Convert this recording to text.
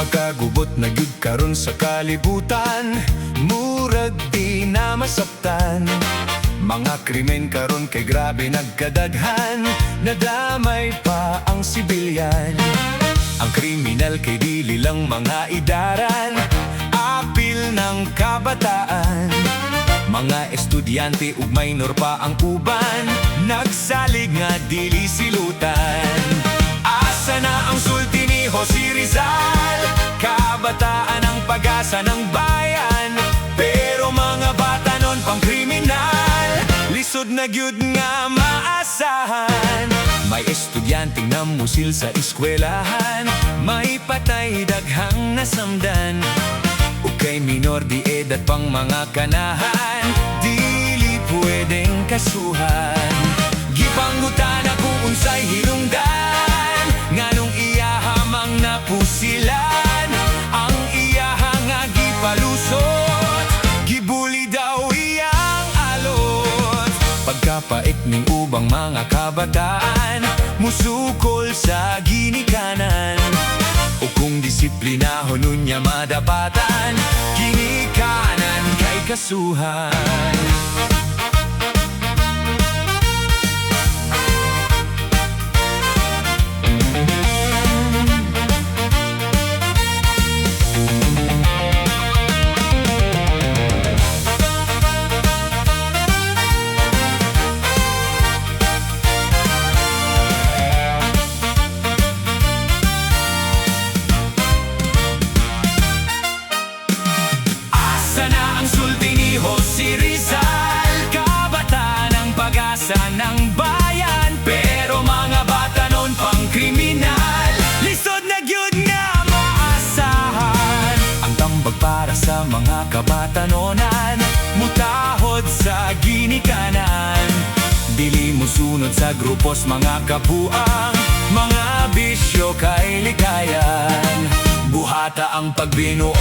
Makagubot na gyud karon sa kalibutan, murag di na masaptan. Mga krimen karon kay grabe nagkadaghan, nadamay pa ang sibilyan. Ang kriminal kay dili lang mga idaran, apil ng kabataan. Mga estudyante ug minor pa ang uban, nagsalig nga dili silutan. Asa na ang sulti ni Jose Rizal, kabataan ang pag-asa ng bayan. Pero mga bata nun pang kriminal, lisod na gyud nga maasahan. May estudyanteng namusil sa eskwelahan, may patay daghang nasamdan. Ug kay minor di edad pang mga kanahan, dili pwedeng kasuhan. Gipanggutan ako unsay hinungdan, nganong iyahamang napusilan. Ang iyahang nga gipalusot, gibuli daw iyang alot. Pagkapaik ning ubang mga kabataan, musukol sa ginikanan. O kung disiplinahon nun niya madapatan, ginikanan kay kasuhan. Jose Rizal, kabataan ang pag-asa ng bayan. Pero mga bata nun pang kriminal, lisod na gyud nga maasahan. Ang tambag para sa mga kabatanonan, mutahod sa ginikanan. Dili mo sunod sa grupos mga kabuang, mga bisyo kay likayan. Buhata ang pagbinuotan,